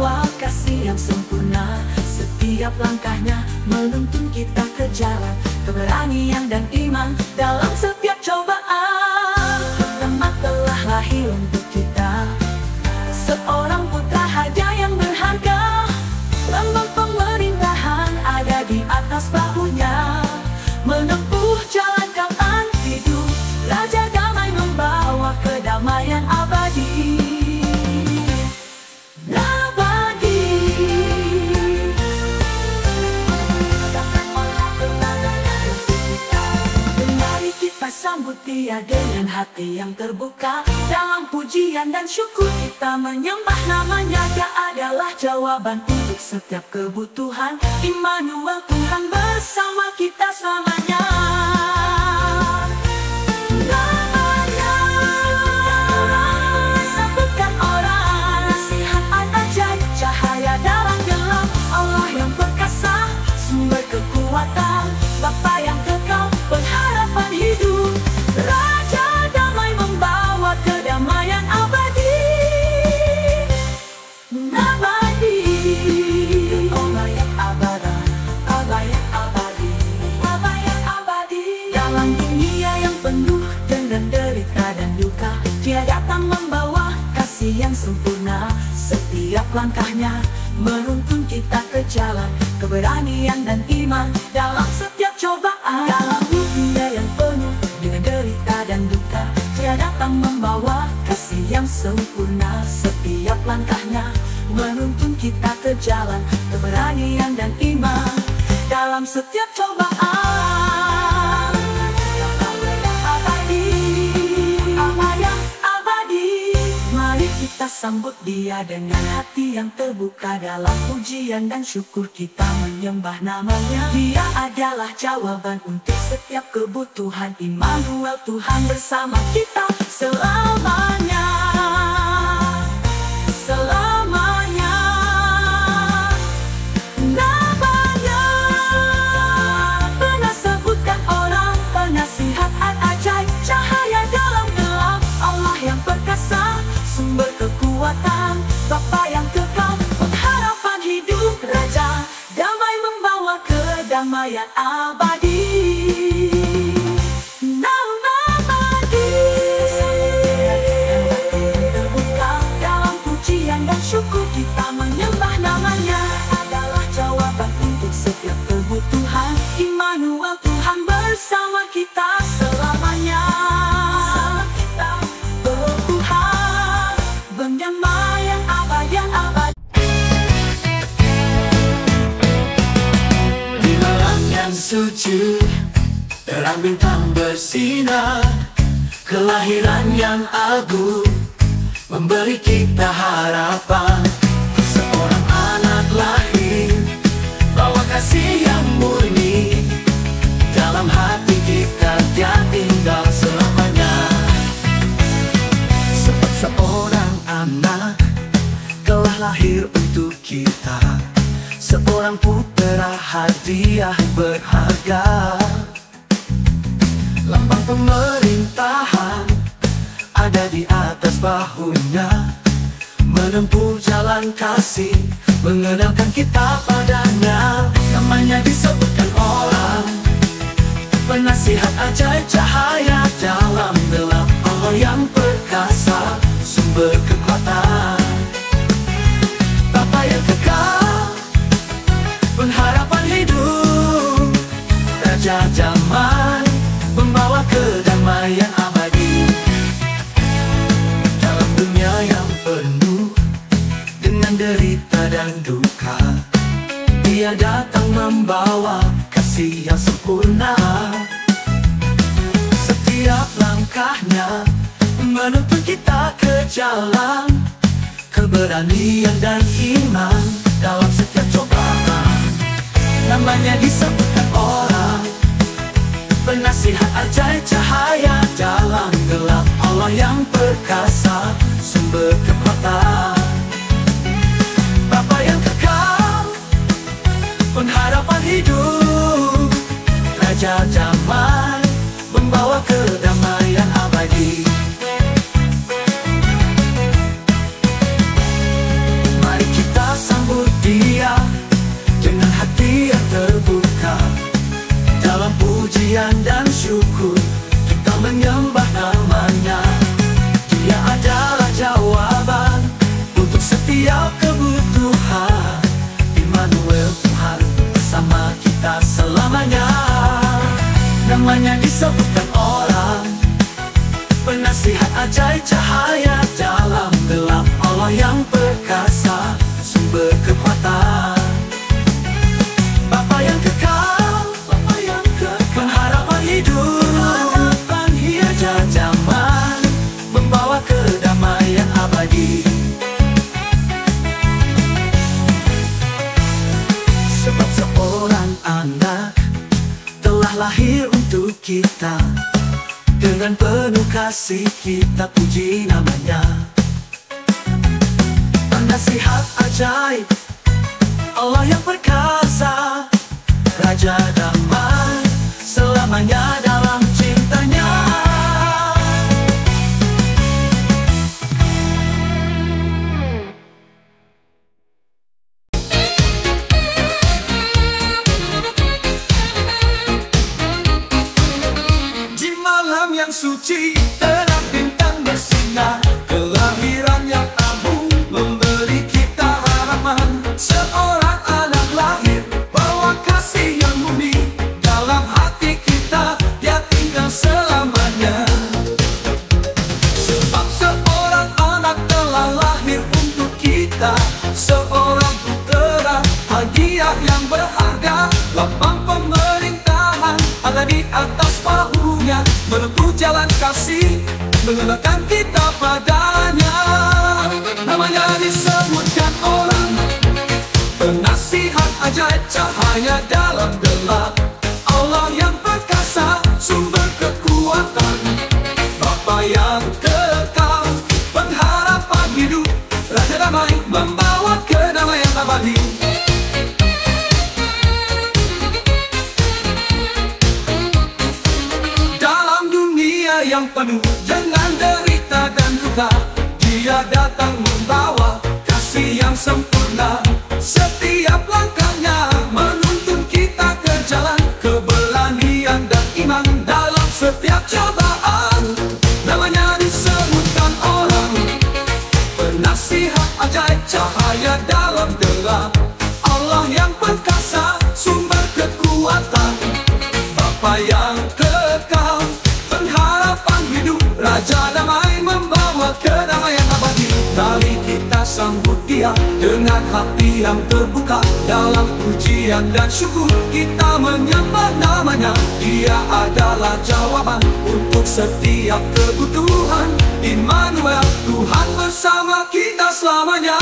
membawa kasih yang sempurna. Setiap langkahnya menuntun kita ke jalan keberanian dan iman dalam setiap cobaan. Rahmat telah lahir untuk kita, seorang putra hadiah yang berharga. Lambang pemerintahan ada di atas bahunya, menempuh jalan kapan hidup. Raja damai membawa kedamaian abadi. Sambut dia dengan hati yang terbuka. Dalam pujian dan syukur kita menyembah namanya. Dia adalah jawaban untuk setiap kebutuhan. Immanuel, Tuhan bersama kita selamanya. Namanya disebutkan orang, nasihat ajaib, cahaya dalam gelap. Allah yang perkasa, sumber kekuatan, Bapa yang kekal, pengharapan hidup. Raja damai membawa kedamaian abadi. Abadi, Olayat abada, Abayat abadi, Abayat abadi. Dalam dunia yang penuh dengan derita dan duka, Dia datang membawa kasih yang sempurna. Setiap langkahnya menuntun kita ke jalan keberanian dan iman dalam setiap cobaan. Dalam dunia yang penuh dengan derita dan duka, Dia datang membawa kasih yang sempurna. Setiap langkahnya menuntun kita ke jalan keberanian dan iman dalam setiap cobaan. Abadi, Abayat abadi. Mari kita sambut Dia dengan hati yang terbuka. Dalam pujian dan syukur kita menyembah namanya. Dia adalah jawaban untuk setiap kebutuhan. Immanuel, Tuhan bersama kita selamanya. Selamanya. Namanya pernah sebutkan orang, penasihat ajaib, cahaya dalam gelap. Allah yang perkasa, sumber kekuatan, Bapa yang kekal, pengharapan hidup. Raja damai membawa kedamaian abadi. Nama abadi terbuka. Dalam pujian dan syukur kita menyembah namanya. Adalah jawaban untuk setiap kebutuhan. Immanuel, Tuhan bersama kita selamanya. Pendamaian abadi. Di malam yang suci, terang bintang bersinar. Kelahiran yang agung memberi kita harapan. Seorang anak lahir, bawa kasih yang murni. Dalam hati kita Dia tinggal selamanya. Sebab seorang anak telah lahir untuk kita, seorang putera hadiah berharga. Lambang pemerintahan ada di atas bahunya, menempuh jalan kasih, mengenalkan kita padanya. Namanya disebutkan orang, penasihat ajaib, cahaya dalam gelap. Allah yang perkasa, sumber kekuatan, Bapa yang kekal, pengharapan hidup. Raja damai membawa kedamaian abadi. Dalam dunia yang penuh dengan derita dan duka, Dia datang membawa kasih yang sempurna. Setiap langkahnya menuntun kita ke jalan keberanian dan iman dalam setiap cobaan. Namanya disebutkan orang, penasihat ajaib, cahaya dalam gelap. Allah yang perkasa, sumber kekuatan, Bapa yang kekal, pengharapan hidup. Raja damai membawa kedamaian abadi. Mari kita setiap kebutuhan. Immanuel, Tuhan bersama kita selamanya. Namanya disebutkan orang, penasihat ajaib, cahaya dalam gelap. Allah yang perkasa, sumber kekuatan. Bapa yang kekal, pengharapan hidup, Raja zaman, membawa kedamaian abadi. Sebab seorang anak telah lahir untuk kita, dengan penuh kasih kita puji namanya. Penasihat ajaib, Allah yang perkasa, Raja damai, selamanya dalam cintanya. Di malam yang suci, terang bintang bersinar, kelahiran yang agung memberi kita harapan. Seorang anak lahir, bawa kasih yang murni, dalam hati kita dia tinggal selamanya. Sebab seorang anak telah lahir untuk kita, seorang putera hadiah yang berharga. Lapang pemerintahan ada di atas bahunya, menempuh jalan kasih, mengenalkan kita padanya. Namanya disebutkan orang, penasihat ajaib, cahaya dalam gelap. Allah yang perkasa, sumber kekuatan. Bapa yang kekal, pengharapan hidup, Raja damai, membawa kedamaian abadi. Dalam dunia yang penuh dengan derita dan duka, Dia datang membawa kasih yang sempurna. Setiap langkahnya menuntun kita ke jalan keberanian dan iman dalam setiap cobaan. Namanya disebutkan orang, penasihat ajaib, cahaya dalam gelap. Allah yang perkasa, sumber kekuatan. Bapa yang kekal, pengharapan hidup, Raja damai, membawa kedamaian abadi. Mari kita sambut Dia dengan hati yang terbuka, dalam pujian dan syukur kita menyembah namanya. Dia adalah jawaban untuk setiap kebutuhan. Immanuel, Tuhan bersama kita selamanya.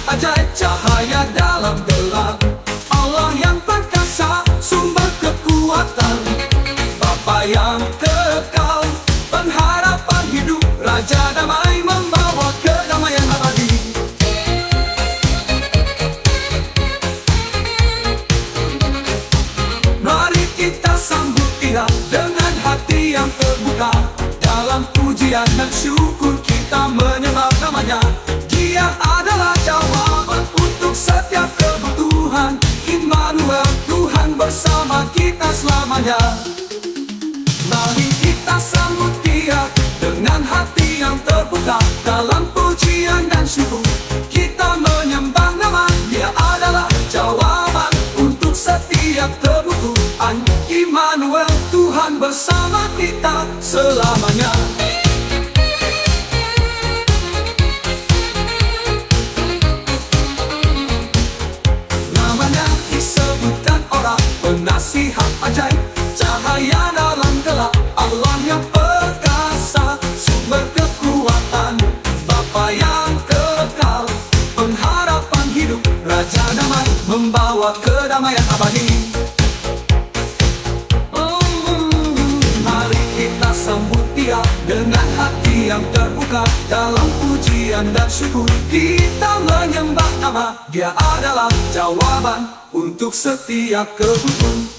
Ajaib, cahaya dalam gelap. Allah yang perkasa, sumber kekuatan. Bapa yang kekal, pengharapan hidup, Raja damai, membawa kedamaian abadi. Mari kita sambut Dia dengan hati yang terbuka, dalam pujian dan syukur kita menyembah namanya. Dia adalah jawaban untuk setiap kebutuhan. Immanuel, Tuhan bersama kita selamanya. Mari kita sambut Dia dengan hati yang terbuka, dalam pujian dan syukur kita menyembah nama. Dia adalah jawaban untuk setiap kebutuhan. Immanuel, Tuhan bersama kita selamanya. Penasihat ajaib, cahaya dalam gelap. Allah yang perkasa, sumber kekuatan. Bapa yang kekal, pengharapan hidup, Raja damai, membawa kedamaian abadi. Mari kita sambut Dia dengan hati yang terbuka, dalam pujian dan syukur kita menyembah nama. Dia adalah jawaban untuk setiap kebutuhan.